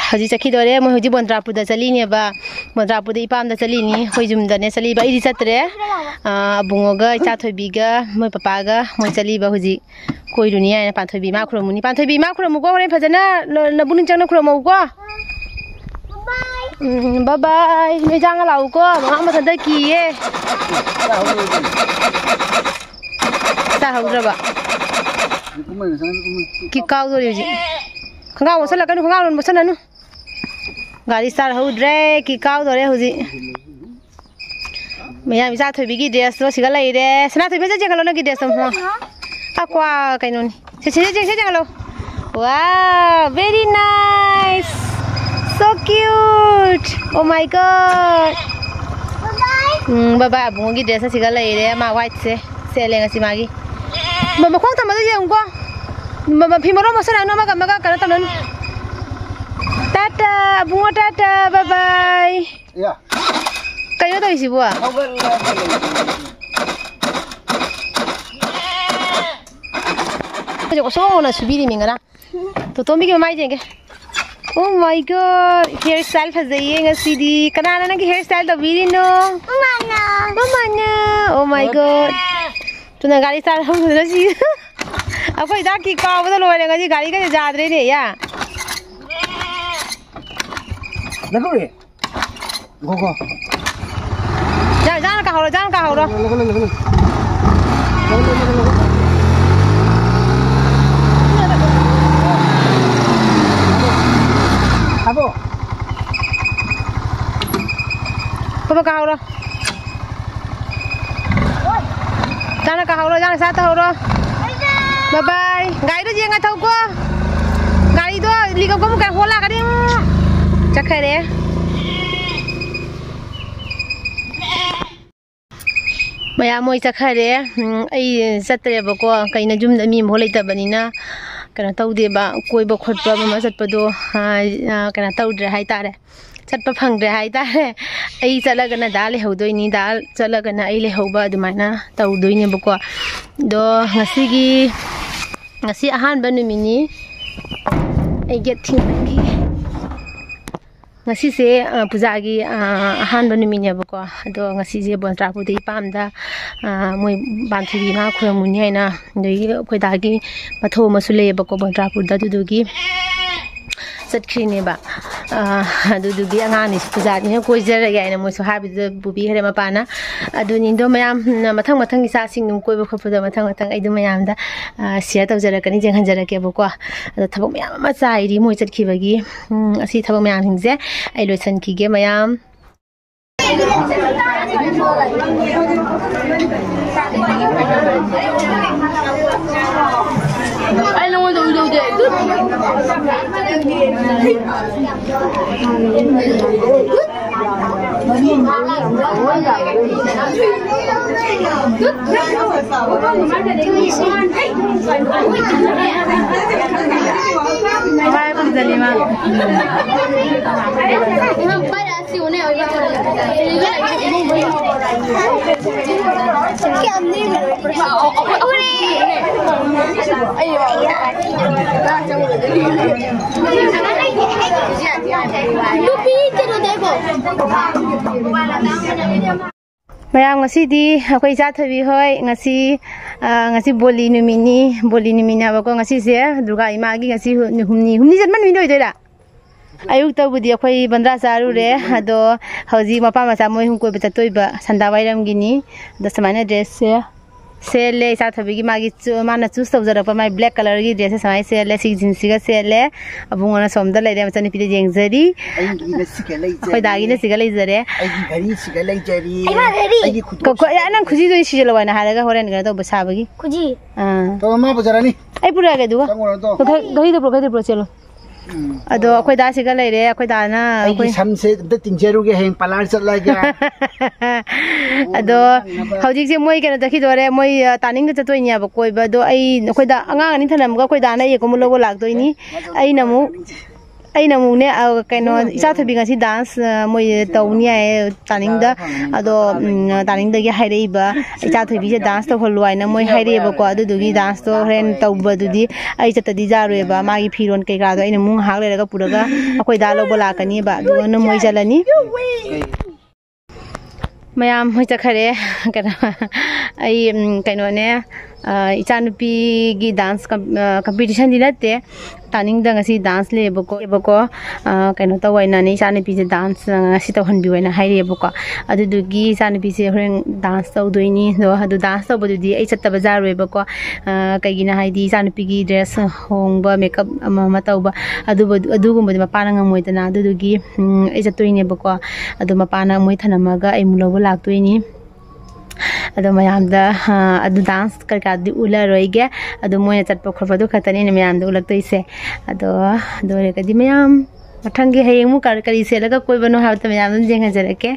हजी चखीदोरे मैं हजी बोंद्रापुर चलीनेबा बोंद्रापुर इपाम चलीनी अखोई जुमदने चलीबा इदी चतरे अबुंगोगा इचा थोइबीगा मैं पापागा मैं चलीबा हजी कोइरुनी आइना पाथोइबी मा खुरमुनी पाथोइबी मा खुरमुको होरे फजना नबुनिं चंगना खुरमुको बाय बाय मैं जांगा लाउको मा मथंदा किए ता हौद्रबा कि काउदोरे हजी खंगाव मसलकनु खंगाव मसलनु गाड़ी स्टार हौद्रे कि काउदोरे हजी मैया बिचा थोइबीगी ड्रेस तो सिगा लैरे सना थोइबे जेंगलो नगी ड्रेस हम aqua kainoni se jangalo wow very nice so cute oh my god bye bye abungi dress siga leire ma white se lenga si magi mama khong tamada yengko mama phimaro masana no maga kana tanan tata abungo tata bye bye ya kayo to isi bua 저거 소원은 수비리민가나 또 도미기 많이 되게 oh my god hairstyle fazaiye ngasidi kanana nagi hairstyle to birino mama oh my god tuna gari star hum rasi apoi da ki ka bada loire ngaji gari ka jaad re ne ya देखो रे go जान का हो रो Apa? Apa kau ro? Jangan kau ro, jangan satu ro. Bye bye. Gari tu jangan tahu ko. Gari tu lihat kamu kan hola kari. Cakap deh. Maya mau cakap deh. Ay satu bako kaina jum dami boleh tak banina. Karena tahu dia koi bakot apa macam pada karena tahu dia hai tare, cepat phang dia hai tare. Ai cala kena dal le hodoi ni dal cala kena ai le hoba du mana tahu doi ni bakwa. Do ngasi ahan banu mini ai get thing lagi. Ngasi se puja lagi ahan banu mini bakwa. Do ngasi se Bontrakpur di pam da moi banthi ma khurmuni hai na doi koi da gi patho masule bako Bontrakpur da dudugi satkhine ba dudugi angani puja ni koi jara ga na moi so habi da bubi hare ma pana aduni do mayam mathang gi sa sing num koi ba khopu da mathang ai du mayam da share taw jara kani jeng han jara ke bako da thabak mayam ma chai ri moi chatkhi bagi asi thabak mayam hingje ai loisan ki ge mayam I don't want to do that. Mayam ngasi di aku ijat habi hoy ngasi boli numini abako ngasi se Durga imagi ngasi humni jatman mi doi da ayuk ta budi akhoi bandra saru re ado hauji mapa ma sa moi hum ko beta toiba sanda wairam gini da samana dress se le sa thabi gi magi mana choose tau jara pa mai black color gi dress samai se le si jeans ga se le abungona somda le de machani pide jengzari khoi da gi ne siga le jare ai gi gari siga le jari ai gi khud ko ya nan khuji doi si jelo wana haraga horen ga to basa bagi khuji to ma bajara ni ai pura ga duga to gari do pro chelo ado akhoi da siga leire akhoi da na akhoi samse da tingjeru ge heng palar chatla ga ado hojik je moi kana dakhi dore moi taning da chatoi nya ba koi ba do ai akhoi da anga ani thanam ga akhoi da na ye ko mulo go lag doi ni ai namu ꯑꯩꯅ ꯑꯃꯨꯛꯅꯦ ꯀꯩꯅꯣ ꯏꯆꯥꯊꯣꯏꯕꯤ ꯉꯁꯤ dance ꯃꯣꯏ ꯇꯧꯅꯤ ꯍꯥꯏ ꯇꯥꯅꯤꯡꯗ ꯑꯗꯣ ꯇꯥꯅꯤꯡꯗꯒꯤ ꯍꯥꯏꯔꯛꯏꯕ ꯏꯆꯥꯊꯣꯏꯕꯤꯁꯦ dance ꯇꯧꯍꯜꯂꯨ ꯍꯥꯏꯅ ꯃꯣꯏ ꯍꯥꯏꯔꯛꯑꯦꯕꯀꯣ ꯑꯗꯨꯗꯨꯒꯤ ꯗꯥꯟꯁꯇꯣ ꯍꯣꯔꯦꯟ ꯇꯧꯕꯗꯨꯗꯤ ꯑꯩ ꯆꯠꯇꯗꯤ ꯌꯥꯔꯣꯏꯕ ꯃꯥꯒꯤ ꯐꯤꯔꯣꯟ ꯀꯩꯀꯥꯗꯣ ꯑꯩꯅ ꯑꯃꯨꯛ ꯉꯥꯏꯍꯥꯛ ꯂꯩꯔꯒ ꯄꯨꯔꯒ ꯑꯩꯈꯣꯏ ꯗꯥ ꯂꯧꯕ ꯂꯥꯛꯀꯅꯤꯕ ꯑꯗꯨꯒ ꯃꯣꯏ ꯆꯠꯂꯅꯤ ꯃꯌꯥꯝ ꯍꯣꯏ ꯆꯠꯈꯔꯦ ꯀꯩꯅꯣ ꯑꯩ ꯀꯩꯅꯣꯅꯦ ꯏꯆꯥꯅꯨꯄꯤꯒꯤ ꯗꯥꯟꯁ ꯀꯝꯄꯤꯇꯤꯁꯟꯗꯤ ꯅꯠꯇꯦ ꯇꯥꯅꯤꯡꯗ ꯉꯁꯤ ꯗꯥꯟꯁ ꯂꯩꯌꯦꯕꯀꯣ ꯀꯩꯅꯣ ꯇꯧꯋꯦꯅꯅꯦ ꯏꯆꯥꯅꯨꯄꯤꯁꯦ ꯗꯥꯟꯁ ꯉꯁꯤ ꯇꯧꯍꯟꯕꯤꯌꯣꯅ ꯍꯥꯏꯔꯛꯑꯦꯕꯀꯣ ꯑꯗꯨꯗꯨꯒꯤ ꯏꯆꯥꯅꯨꯄꯤꯁꯦ ꯍꯣꯔꯦꯟ ꯗꯥꯟꯁ ꯇꯧꯗꯣꯏꯅꯤ ꯑꯗꯣ ꯗꯥꯟꯁ ꯇꯧꯕꯗꯨꯗꯤ ꯑꯩ ꯆꯠꯇꯕ ꯌꯥꯔꯣꯏꯕꯀꯣ ꯀꯩꯒꯤꯅꯣ ꯍꯥꯏꯗꯤ ꯏꯆꯥꯅꯨꯄꯤꯒꯤ ꯗ꯭ꯔꯦꯁ ꯍꯣꯡꯕ ꯃꯦꯀꯞ ꯑꯃ ꯇꯧꯕ ꯑꯗꯨꯒꯨꯝꯕꯗꯤ ꯃꯄꯥꯅ ꯉꯝꯃꯣꯏꯗꯅ ꯑꯗꯨꯗꯨꯒꯤ ꯑꯩ ꯆꯠꯇꯣꯏꯅꯦꯕꯀꯣ ꯑꯗꯣ ꯃꯄꯥꯅ ꯃꯣꯏ ꯊꯅꯝꯃꯒ ꯑꯩ ꯑꯃꯨꯛ ꯂꯧꯕ ꯂꯥꯛꯇꯣꯏꯅꯤ ꯑꯗꯣ ꯃꯌꯥꯝꯗ ꯑꯗꯨ ꯗꯥꯟꯁ ꯀꯩꯀꯥꯗꯤ ꯎꯠꯂꯔꯣꯏꯒꯦ ꯑꯗꯣ ꯃꯣꯏꯅ ꯆꯠꯄ ꯈꯣꯠꯄꯗꯨ ꯈꯛꯇꯅꯦ ꯃꯌꯥꯝꯗ ꯎꯠꯂꯛꯇꯣꯏꯁꯦ ꯑꯗꯣ ꯑꯗꯨ ꯑꯣꯏꯔꯒꯗꯤ ꯃꯌꯥꯝ ꯃꯊꯪꯒꯤ ꯍꯌꯦꯡꯃꯨꯛ ꯀꯔꯤ ꯁꯦꯠꯂꯒ ꯀꯣꯏꯕꯅꯣ ꯍꯥꯏꯕꯗꯣ ꯃꯌꯥꯝ ꯑꯗꯨꯝ ꯌꯦꯡꯍꯟꯖꯔꯛꯀꯦ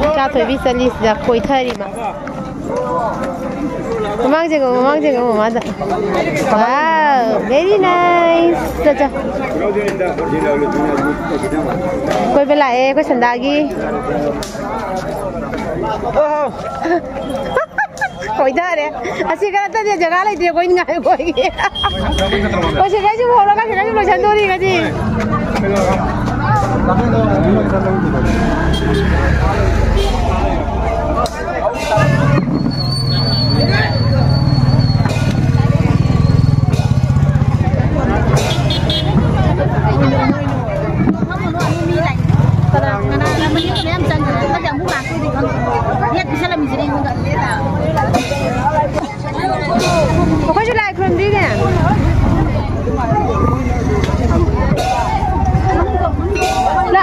ꯏꯆꯥꯊꯣꯏꯕꯤ ꯆꯠꯂꯤꯁꯤꯗ ꯀꯣꯏꯊꯔꯤꯃ ꯃꯃꯥꯡ ꯆꯦꯡꯉꯣ ꯃꯃꯥꯗ ꯋꯥꯎ ꯚꯦꯔꯤ ꯅꯥꯏꯁ ꯆꯠ ꯀꯣꯏꯕ ꯂꯥꯛꯑꯦ ꯑꯩꯈꯣꯏ ꯁꯟꯗꯥꯒꯤ ꯀꯣꯏꯊꯔꯦ ꯑꯁꯤ ꯈꯔꯇꯗꯤ ꯖꯒꯥ ꯂꯩꯇ꯭ꯔꯦ ꯀꯣꯏꯅꯤꯡꯉꯥꯏ ꯀꯣꯏꯒꯦ ꯍꯣꯏ ꯁꯤꯗꯩꯁꯨ ꯍꯧꯔꯒ ꯁꯤꯗꯩꯁꯨ ꯂꯣꯏꯁꯟꯗꯣꯔꯤ ꯉꯁꯤ ꯑꯩꯈꯣꯏꯁꯨ ꯂꯥꯏ ꯈꯨꯔꯨꯝꯗꯣꯏꯅꯦ ꯂꯥ